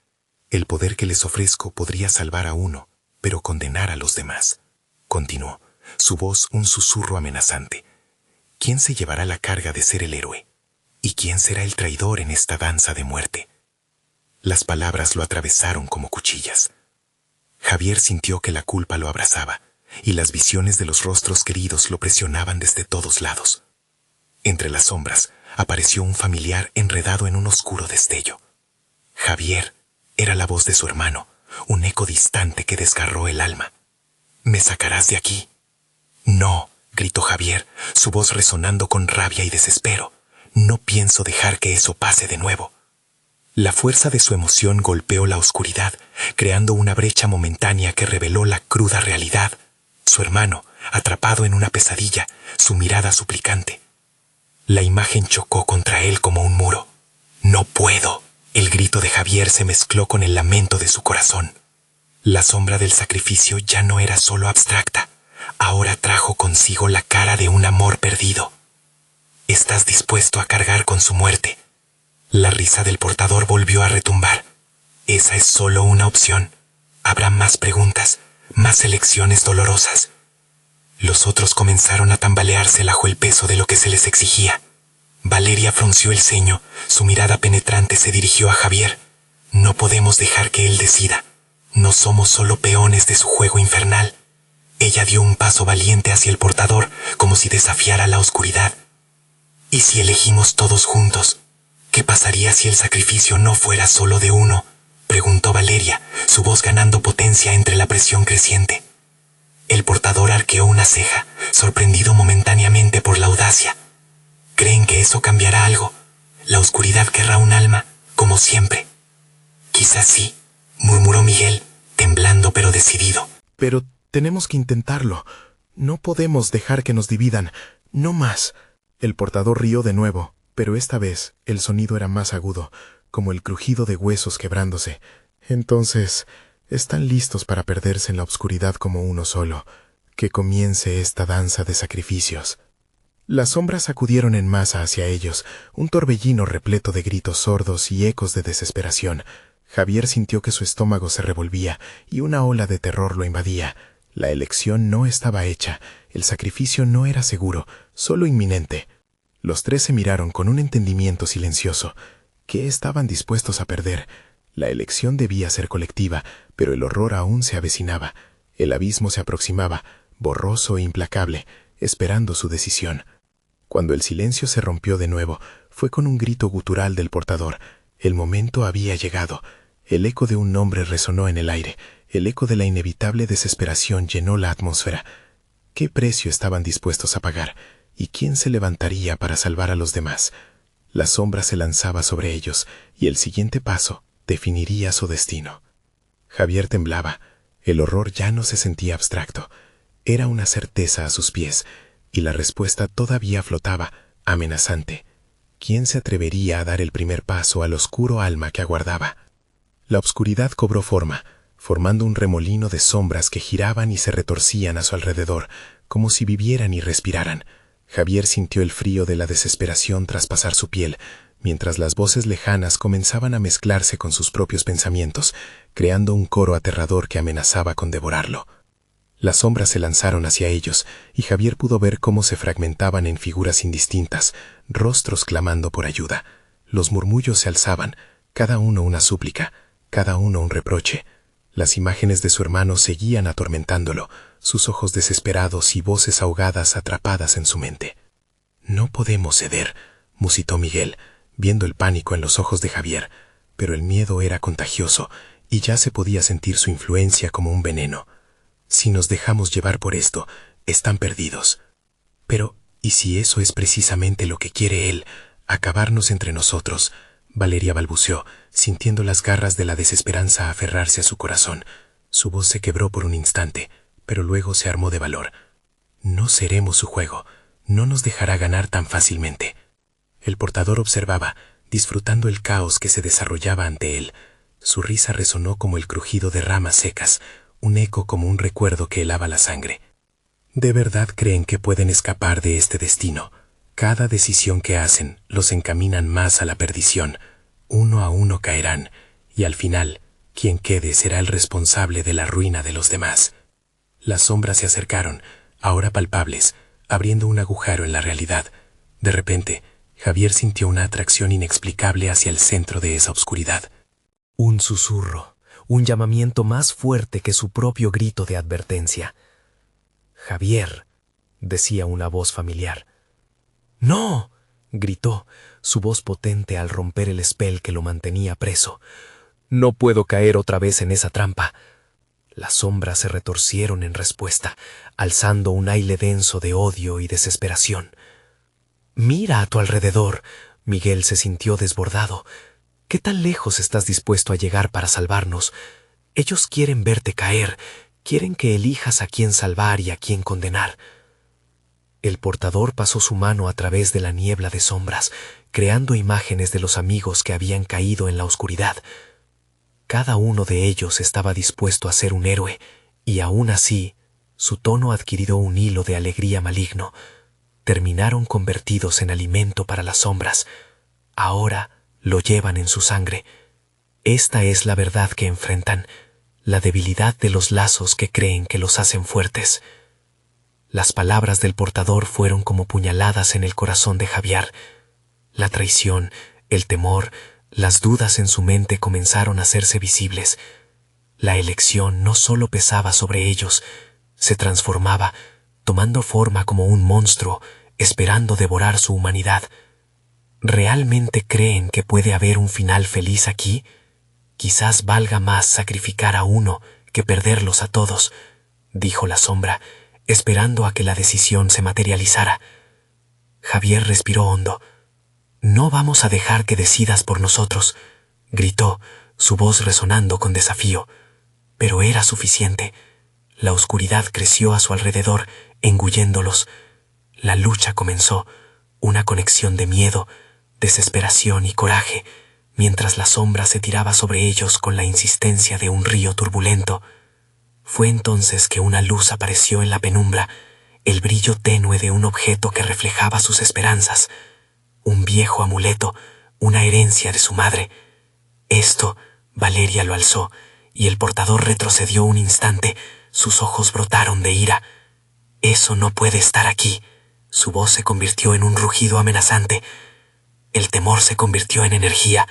El poder que les ofrezco podría salvar a uno, pero condenar a los demás. Continuó, su voz un susurro amenazante. ¿Quién se llevará la carga de ser el héroe? ¿Y quién será el traidor en esta danza de muerte? Las palabras lo atravesaron como cuchillas. Javier sintió que la culpa lo abrazaba, y las visiones de los rostros queridos lo presionaban desde todos lados. Entre las sombras apareció un familiar enredado en un oscuro destello. Javier era la voz de su hermano, un eco distante que desgarró el alma. «¿Me sacarás de aquí?» «No», gritó Javier, su voz resonando con rabia y desespero. «No pienso dejar que eso pase de nuevo». La fuerza de su emoción golpeó la oscuridad, creando una brecha momentánea que reveló la cruda realidad. Su hermano, atrapado en una pesadilla, su mirada suplicante. La imagen chocó contra él como un muro. «No puedo». El grito de Javier se mezcló con el lamento de su corazón. La sombra del sacrificio ya no era solo abstracta, ahora trajo consigo la cara de un amor perdido. «¿Estás dispuesto a cargar con su muerte?» La risa del portador volvió a retumbar. «Esa es solo una opción. Habrá más preguntas, más elecciones dolorosas». Los otros comenzaron a tambalearse bajo el peso de lo que se les exigía. Valeria frunció el ceño, su mirada penetrante se dirigió a Javier. «No podemos dejar que él decida. No somos solo peones de su juego infernal». Ella dio un paso valiente hacia el portador, como si desafiara la oscuridad. «¿Y si elegimos todos juntos? ¿Qué pasaría si el sacrificio no fuera solo de uno?», preguntó Valeria, su voz ganando potencia entre la presión creciente. El portador arqueó una ceja, sorprendido momentáneamente por la audacia. Creen que eso cambiará algo. La oscuridad querrá un alma, como siempre. Quizás sí, murmuró Miguel, temblando pero decidido. Pero tenemos que intentarlo. No podemos dejar que nos dividan. No más. El portador rió de nuevo, pero esta vez el sonido era más agudo, como el crujido de huesos quebrándose. Entonces, están listos para perderse en la oscuridad como uno solo. Que comience esta danza de sacrificios. Las sombras acudieron en masa hacia ellos, un torbellino repleto de gritos sordos y ecos de desesperación. Javier sintió que su estómago se revolvía y una ola de terror lo invadía. La elección no estaba hecha, el sacrificio no era seguro, solo inminente. Los tres se miraron con un entendimiento silencioso. ¿Qué estaban dispuestos a perder? La elección debía ser colectiva, pero el horror aún se avecinaba. El abismo se aproximaba, borroso e implacable, esperando su decisión. Cuando el silencio se rompió de nuevo, fue con un grito gutural del portador. El momento había llegado. El eco de un nombre resonó en el aire. El eco de la inevitable desesperación llenó la atmósfera. ¿Qué precio estaban dispuestos a pagar? ¿Y quién se levantaría para salvar a los demás? La sombra se lanzaba sobre ellos, y el siguiente paso definiría su destino. Javier temblaba. El horror ya no se sentía abstracto. Era una certeza a sus pies, y la respuesta todavía flotaba, amenazante. ¿Quién se atrevería a dar el primer paso al oscuro alma que aguardaba? La oscuridad cobró forma, formando un remolino de sombras que giraban y se retorcían a su alrededor, como si vivieran y respiraran. Javier sintió el frío de la desesperación traspasar su piel, mientras las voces lejanas comenzaban a mezclarse con sus propios pensamientos, creando un coro aterrador que amenazaba con devorarlo. Las sombras se lanzaron hacia ellos, y Javier pudo ver cómo se fragmentaban en figuras indistintas, rostros clamando por ayuda. Los murmullos se alzaban, cada uno una súplica, cada uno un reproche. Las imágenes de su hermano seguían atormentándolo, sus ojos desesperados y voces ahogadas atrapadas en su mente. «No podemos ceder», musitó Miguel, viendo el pánico en los ojos de Javier, pero el miedo era contagioso, y ya se podía sentir su influencia como un veneno. Si nos dejamos llevar por esto, están perdidos. Pero, ¿y si eso es precisamente lo que quiere él, acabarnos entre nosotros? Valeria balbuceó, sintiendo las garras de la desesperanza aferrarse a su corazón. Su voz se quebró por un instante, pero luego se armó de valor. No seremos su juego, no nos dejará ganar tan fácilmente. El portador observaba, disfrutando el caos que se desarrollaba ante él. Su risa resonó como el crujido de ramas secas, un eco como un recuerdo que helaba la sangre. ¿De verdad creen que pueden escapar de este destino? Cada decisión que hacen los encaminan más a la perdición. Uno a uno caerán, y al final, quien quede será el responsable de la ruina de los demás. Las sombras se acercaron, ahora palpables, abriendo un agujero en la realidad. De repente, Javier sintió una atracción inexplicable hacia el centro de esa oscuridad. Un susurro. Un llamamiento más fuerte que su propio grito de advertencia. «Javier», decía una voz familiar. «¡No!», gritó, su voz potente al romper el espell que lo mantenía preso. «No puedo caer otra vez en esa trampa». Las sombras se retorcieron en respuesta, alzando un aire denso de odio y desesperación. «Mira a tu alrededor», Miguel se sintió desbordado. ¿Qué tan lejos estás dispuesto a llegar para salvarnos? Ellos quieren verte caer, quieren que elijas a quién salvar y a quién condenar. El portador pasó su mano a través de la niebla de sombras, creando imágenes de los amigos que habían caído en la oscuridad. Cada uno de ellos estaba dispuesto a ser un héroe, y aún así, su tono adquirió un hilo de alegría maligno. Terminaron convertidos en alimento para las sombras. Ahora lo llevan en su sangre. Esta es la verdad que enfrentan, la debilidad de los lazos que creen que los hacen fuertes. Las palabras del portador fueron como puñaladas en el corazón de Javier. La traición, el temor, las dudas en su mente comenzaron a hacerse visibles. La elección no solo pesaba sobre ellos, se transformaba, tomando forma como un monstruo, esperando devorar su humanidad. ¿Realmente creen que puede haber un final feliz aquí? Quizás valga más sacrificar a uno que perderlos a todos, dijo la sombra, esperando a que la decisión se materializara. Javier respiró hondo. «No vamos a dejar que decidas por nosotros», gritó, su voz resonando con desafío. Pero era suficiente. La oscuridad creció a su alrededor, engulléndolos. La lucha comenzó, una conexión de miedo, desesperación y coraje, mientras la sombra se tiraba sobre ellos con la insistencia de un río turbulento. Fue entonces que una luz apareció en la penumbra, el brillo tenue de un objeto que reflejaba sus esperanzas, un viejo amuleto, una herencia de su madre. Esto, Valeria lo alzó, y el portador retrocedió un instante. Sus ojos brotaron de ira. «Eso no puede estar aquí». Su voz se convirtió en un rugido amenazante. El temor se convirtió en energía.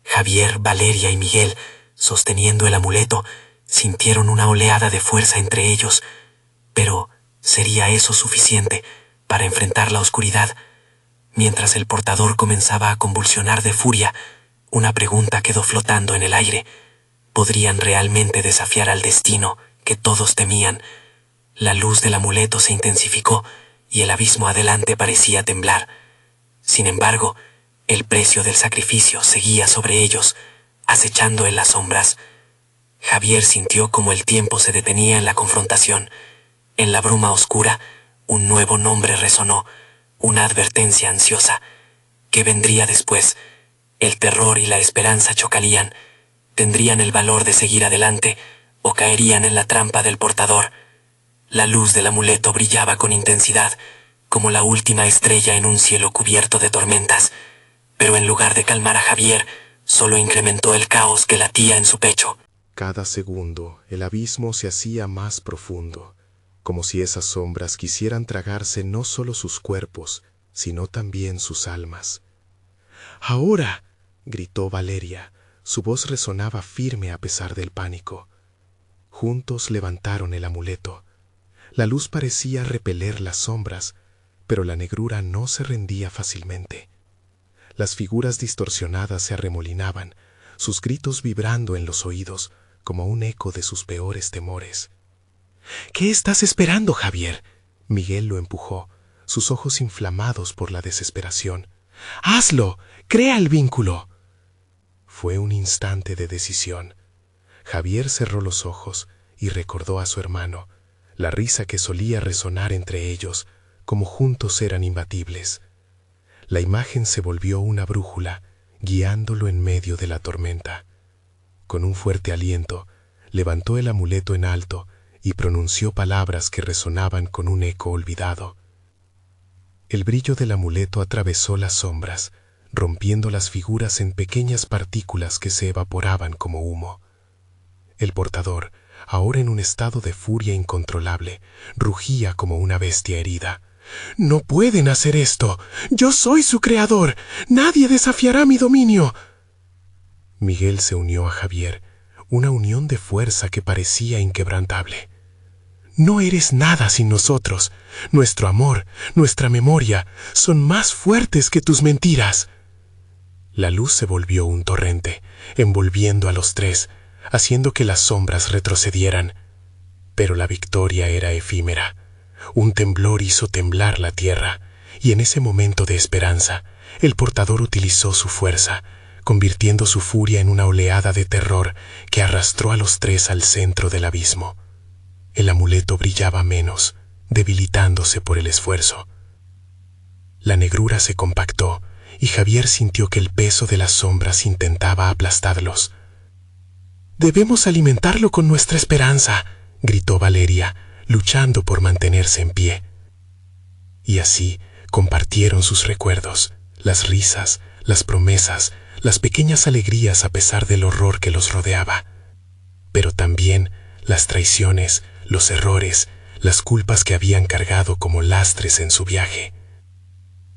Javier, Valeria y Miguel, sosteniendo el amuleto, sintieron una oleada de fuerza entre ellos. Pero ¿sería eso suficiente para enfrentar la oscuridad? Mientras el portador comenzaba a convulsionar de furia, una pregunta quedó flotando en el aire. ¿Podrían realmente desafiar al destino que todos temían? La luz del amuleto se intensificó y el abismo adelante parecía temblar. Sin embargo, el precio del sacrificio seguía sobre ellos, acechando en las sombras. Javier sintió como el tiempo se detenía en la confrontación. En la bruma oscura, un nuevo nombre resonó, una advertencia ansiosa. ¿Qué vendría después? El terror y la esperanza chocarían. ¿Tendrían el valor de seguir adelante o caerían en la trampa del portador? La luz del amuleto brillaba con intensidad, como la última estrella en un cielo cubierto de tormentas. Pero en lugar de calmar a Javier, solo incrementó el caos que latía en su pecho. Cada segundo el abismo se hacía más profundo, como si esas sombras quisieran tragarse no solo sus cuerpos, sino también sus almas. «¡Ahora!», gritó Valeria. Su voz resonaba firme a pesar del pánico. Juntos levantaron el amuleto. La luz parecía repeler las sombras, pero la negrura no se rendía fácilmente. Las figuras distorsionadas se arremolinaban, sus gritos vibrando en los oídos como un eco de sus peores temores. «¿Qué estás esperando, Javier?», Miguel lo empujó, sus ojos inflamados por la desesperación. «¡Hazlo! ¡Crea el vínculo!». Fue un instante de decisión. Javier cerró los ojos y recordó a su hermano, la risa que solía resonar entre ellos, como juntos eran imbatibles. La imagen se volvió una brújula, guiándolo en medio de la tormenta. Con un fuerte aliento, levantó el amuleto en alto y pronunció palabras que resonaban con un eco olvidado. El brillo del amuleto atravesó las sombras, rompiendo las figuras en pequeñas partículas que se evaporaban como humo. El portador, ahora en un estado de furia incontrolable, rugía como una bestia herida. «¡No pueden hacer esto! ¡Yo soy su creador! ¡Nadie desafiará mi dominio!». Miguel se unió a Javier, una unión de fuerza que parecía inquebrantable. «No eres nada sin nosotros. Nuestro amor, nuestra memoria, son más fuertes que tus mentiras». La luz se volvió un torrente, envolviendo a los tres, haciendo que las sombras retrocedieran. Pero la victoria era efímera. Un temblor hizo temblar la tierra, y en ese momento de esperanza, el portador utilizó su fuerza, convirtiendo su furia en una oleada de terror que arrastró a los tres al centro del abismo. El amuleto brillaba menos, debilitándose por el esfuerzo. La negrura se compactó, y Javier sintió que el peso de las sombras intentaba aplastarlos. «Debemos alimentarlo con nuestra esperanza», gritó Valeria, luchando por mantenerse en pie. Y así compartieron sus recuerdos, las risas, las promesas, las pequeñas alegrías a pesar del horror que los rodeaba, pero también las traiciones, los errores, las culpas que habían cargado como lastres en su viaje.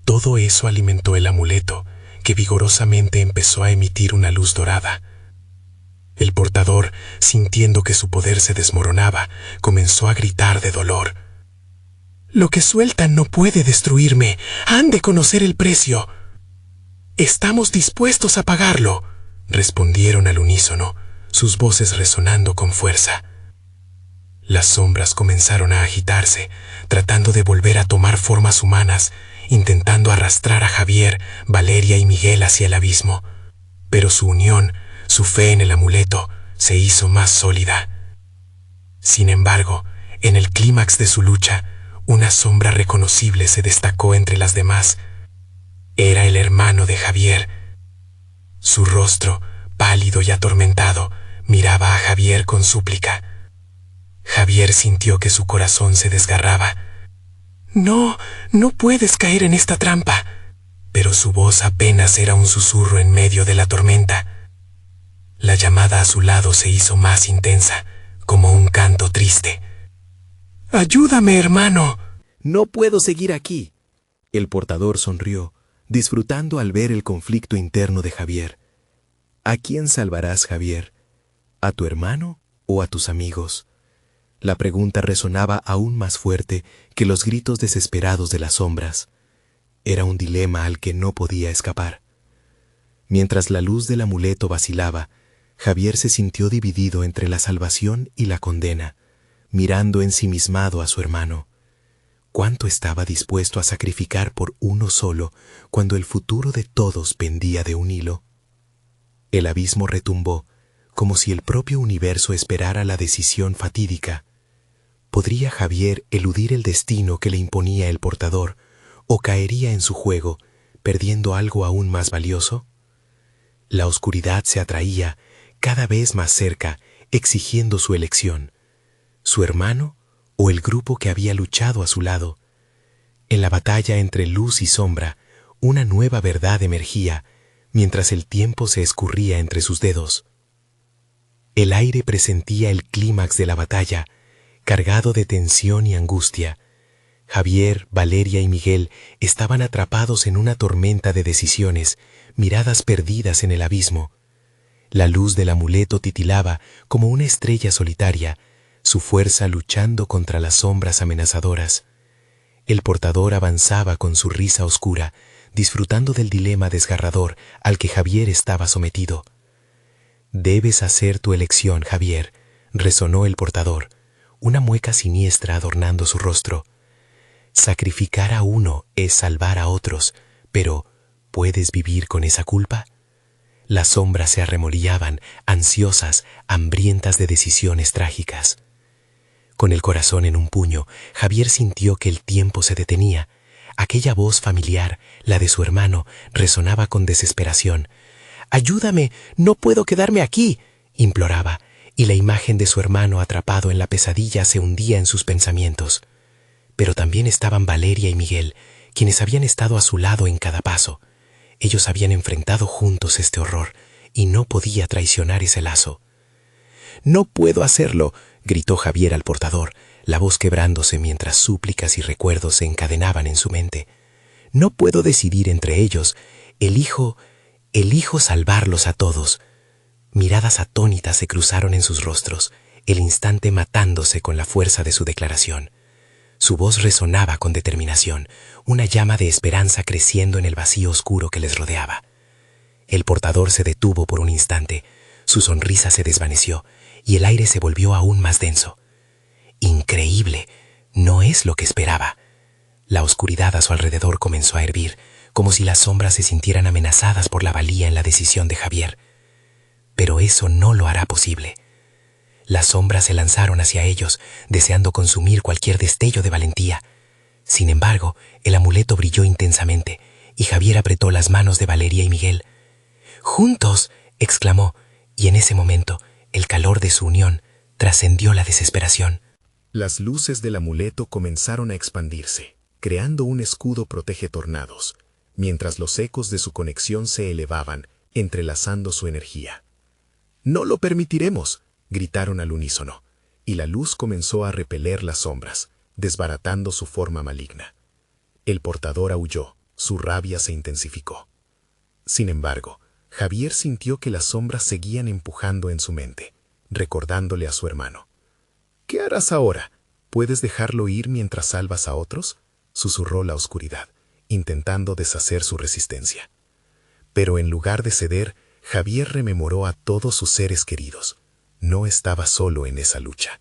Todo eso alimentó el amuleto, que vigorosamente empezó a emitir una luz dorada. El portador, sintiendo que su poder se desmoronaba, comenzó a gritar de dolor. «Lo que sueltan no puede destruirme. Han de conocer el precio». «Estamos dispuestos a pagarlo», respondieron al unísono, sus voces resonando con fuerza. Las sombras comenzaron a agitarse, tratando de volver a tomar formas humanas, intentando arrastrar a Javier, Valeria y Miguel hacia el abismo. Pero su unión, su fe en el amuleto, se hizo más sólida. Sin embargo, en el clímax de su lucha, una sombra reconocible se destacó entre las demás. Era el hermano de Javier. Su rostro, pálido y atormentado, miraba a Javier con súplica. Javier sintió que su corazón se desgarraba. «No, no puedes caer en esta trampa». Pero su voz apenas era un susurro en medio de la tormenta. La llamada a su lado se hizo más intensa, como un canto triste. «¡Ayúdame, hermano!». «No puedo seguir aquí». El portador sonrió, disfrutando al ver el conflicto interno de Javier. ¿A quién salvarás, Javier? ¿A tu hermano o a tus amigos? La pregunta resonaba aún más fuerte que los gritos desesperados de las sombras. Era un dilema al que no podía escapar. Mientras la luz del amuleto vacilaba, Javier se sintió dividido entre la salvación y la condena, mirando ensimismado a su hermano. ¿Cuánto estaba dispuesto a sacrificar por uno solo cuando el futuro de todos pendía de un hilo? El abismo retumbó, como si el propio universo esperara la decisión fatídica. ¿Podría Javier eludir el destino que le imponía el portador, o caería en su juego, perdiendo algo aún más valioso? La oscuridad se atraía cada vez más cerca, exigiendo su elección. ¿Su hermano o el grupo que había luchado a su lado? En la batalla entre luz y sombra, una nueva verdad emergía, mientras el tiempo se escurría entre sus dedos. El aire presentía el clímax de la batalla, cargado de tensión y angustia. Javier, Valeria y Miguel estaban atrapados en una tormenta de decisiones, miradas perdidas en el abismo. La luz del amuleto titilaba como una estrella solitaria, su fuerza luchando contra las sombras amenazadoras. El portador avanzaba con su risa oscura, disfrutando del dilema desgarrador al que Javier estaba sometido. «Debes hacer tu elección, Javier», resonó el portador, una mueca siniestra adornando su rostro. «Sacrificar a uno es salvar a otros, pero ¿puedes vivir con esa culpa?». Las sombras se arremolillaban, ansiosas, hambrientas de decisiones trágicas. Con el corazón en un puño, Javier sintió que el tiempo se detenía. Aquella voz familiar, la de su hermano, resonaba con desesperación. «¡Ayúdame! ¡No puedo quedarme aquí!», imploraba, y la imagen de su hermano atrapado en la pesadilla se hundía en sus pensamientos. Pero también estaban Valeria y Miguel, quienes habían estado a su lado en cada paso. Ellos habían enfrentado juntos este horror, y no podía traicionar ese lazo. «No puedo hacerlo», gritó Javier al portador, la voz quebrándose mientras súplicas y recuerdos se encadenaban en su mente. «No puedo decidir entre ellos. Elijo salvarlos a todos». Miradas atónitas se cruzaron en sus rostros, el instante matándose con la fuerza de su declaración. Su voz resonaba con determinación, una llama de esperanza creciendo en el vacío oscuro que les rodeaba. El portador se detuvo por un instante, su sonrisa se desvaneció y el aire se volvió aún más denso. Increíble, no es lo que esperaba. La oscuridad a su alrededor comenzó a hervir, como si las sombras se sintieran amenazadas por la valía en la decisión de Javier. Pero eso no lo hará posible. Las sombras se lanzaron hacia ellos, deseando consumir cualquier destello de valentía. Sin embargo, el amuleto brilló intensamente, y Javier apretó las manos de Valeria y Miguel. «¡Juntos!», exclamó, y en ese momento, el calor de su unión trascendió la desesperación. Las luces del amuleto comenzaron a expandirse, creando un escudo protege tornados, mientras los ecos de su conexión se elevaban, entrelazando su energía. «¡No lo permitiremos!», gritaron al unísono, y la luz comenzó a repeler las sombras, desbaratando su forma maligna. El portador aulló, su rabia se intensificó. Sin embargo, Javier sintió que las sombras seguían empujando en su mente, recordándole a su hermano. «¿Qué harás ahora? ¿Puedes dejarlo ir mientras salvas a otros?», susurró la oscuridad, intentando deshacer su resistencia. Pero en lugar de ceder, Javier rememoró a todos sus seres queridos. No estaba solo en esa lucha.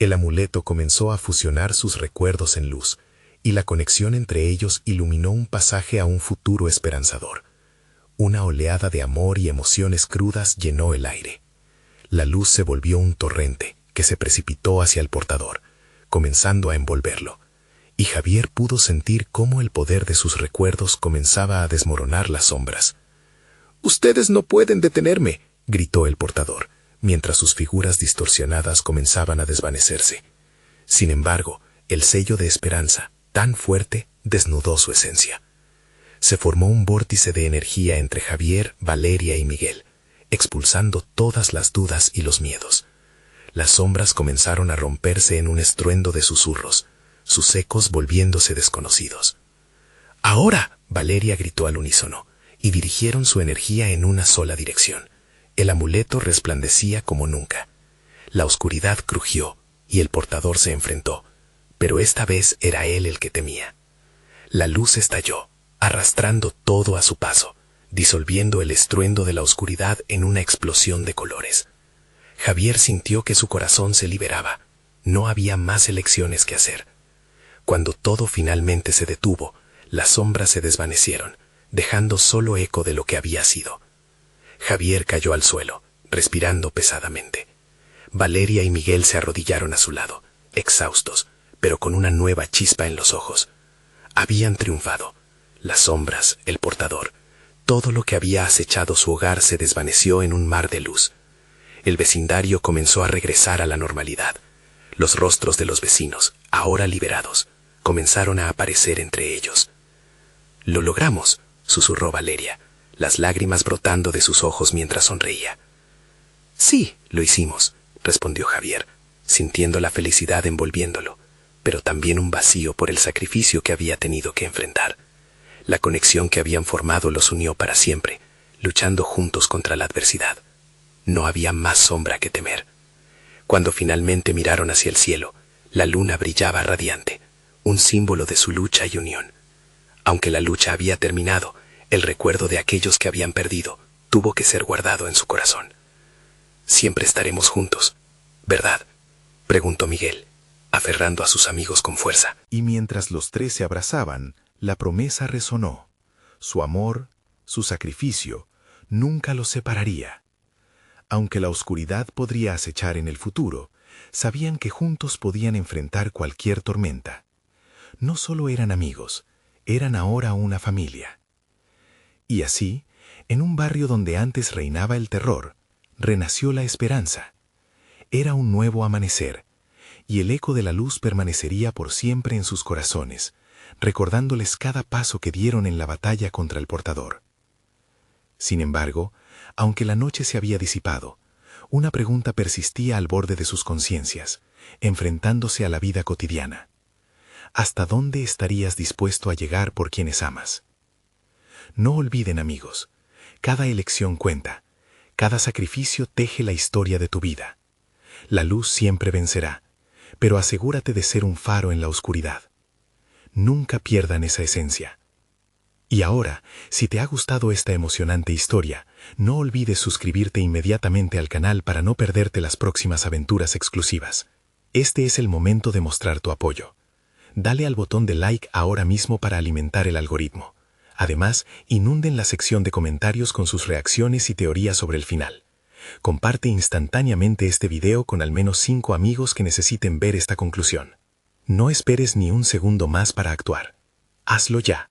El amuleto comenzó a fusionar sus recuerdos en luz, y la conexión entre ellos iluminó un pasaje a un futuro esperanzador. Una oleada de amor y emociones crudas llenó el aire. La luz se volvió un torrente que se precipitó hacia el portador, comenzando a envolverlo, y Javier pudo sentir cómo el poder de sus recuerdos comenzaba a desmoronar las sombras. «¡Ustedes no pueden detenerme!», gritó el portador, mientras sus figuras distorsionadas comenzaban a desvanecerse. Sin embargo, el sello de esperanza, tan fuerte, desnudó su esencia. Se formó un vórtice de energía entre Javier, Valeria y Miguel, expulsando todas las dudas y los miedos. Las sombras comenzaron a romperse en un estruendo de susurros, sus ecos volviéndose desconocidos. «¡Ahora!», Valeria gritó al unísono, y dirigieron su energía en una sola dirección. El amuleto resplandecía como nunca. La oscuridad crujió, y el portador se enfrentó, pero esta vez era él el que temía. La luz estalló, arrastrando todo a su paso, disolviendo el estruendo de la oscuridad en una explosión de colores. Javier sintió que su corazón se liberaba. No había más elecciones que hacer. Cuando todo finalmente se detuvo, las sombras se desvanecieron, dejando solo eco de lo que había sido. Javier cayó al suelo, respirando pesadamente. Valeria y Miguel se arrodillaron a su lado, exhaustos, pero con una nueva chispa en los ojos. Habían triunfado. Las sombras, el portador, todo lo que había acechado su hogar se desvaneció en un mar de luz. El vecindario comenzó a regresar a la normalidad. Los rostros de los vecinos, ahora liberados, comenzaron a aparecer entre ellos. «Lo logramos», susurró Valeria, las lágrimas brotando de sus ojos mientras sonreía. «Sí, lo hicimos», respondió Javier, sintiendo la felicidad envolviéndolo, pero también un vacío por el sacrificio que había tenido que enfrentar. La conexión que habían formado los unió para siempre, luchando juntos contra la adversidad. No había más sombra que temer. Cuando finalmente miraron hacia el cielo, la luna brillaba radiante, un símbolo de su lucha y unión. Aunque la lucha había terminado, el recuerdo de aquellos que habían perdido tuvo que ser guardado en su corazón. «Siempre estaremos juntos, ¿verdad?», preguntó Miguel, aferrando a sus amigos con fuerza. Y mientras los tres se abrazaban, la promesa resonó. Su amor, su sacrificio, nunca los separaría. Aunque la oscuridad podría acechar en el futuro, sabían que juntos podían enfrentar cualquier tormenta. No solo eran amigos, eran ahora una familia. Y así, en un barrio donde antes reinaba el terror, renació la esperanza. Era un nuevo amanecer, y el eco de la luz permanecería por siempre en sus corazones, recordándoles cada paso que dieron en la batalla contra el portador. Sin embargo, aunque la noche se había disipado, una pregunta persistía al borde de sus conciencias, enfrentándose a la vida cotidiana. ¿Hasta dónde estarías dispuesto a llegar por quienes amas? No olviden, amigos, cada elección cuenta, cada sacrificio teje la historia de tu vida. La luz siempre vencerá, pero asegúrate de ser un faro en la oscuridad. Nunca pierdan esa esencia. Y ahora, si te ha gustado esta emocionante historia, no olvides suscribirte inmediatamente al canal para no perderte las próximas aventuras exclusivas. Este es el momento de mostrar tu apoyo. Dale al botón de like ahora mismo para alimentar el algoritmo. Además, inunden la sección de comentarios con sus reacciones y teorías sobre el final. Comparte instantáneamente este video con al menos 5 amigos que necesiten ver esta conclusión. No esperes ni un segundo más para actuar. Hazlo ya.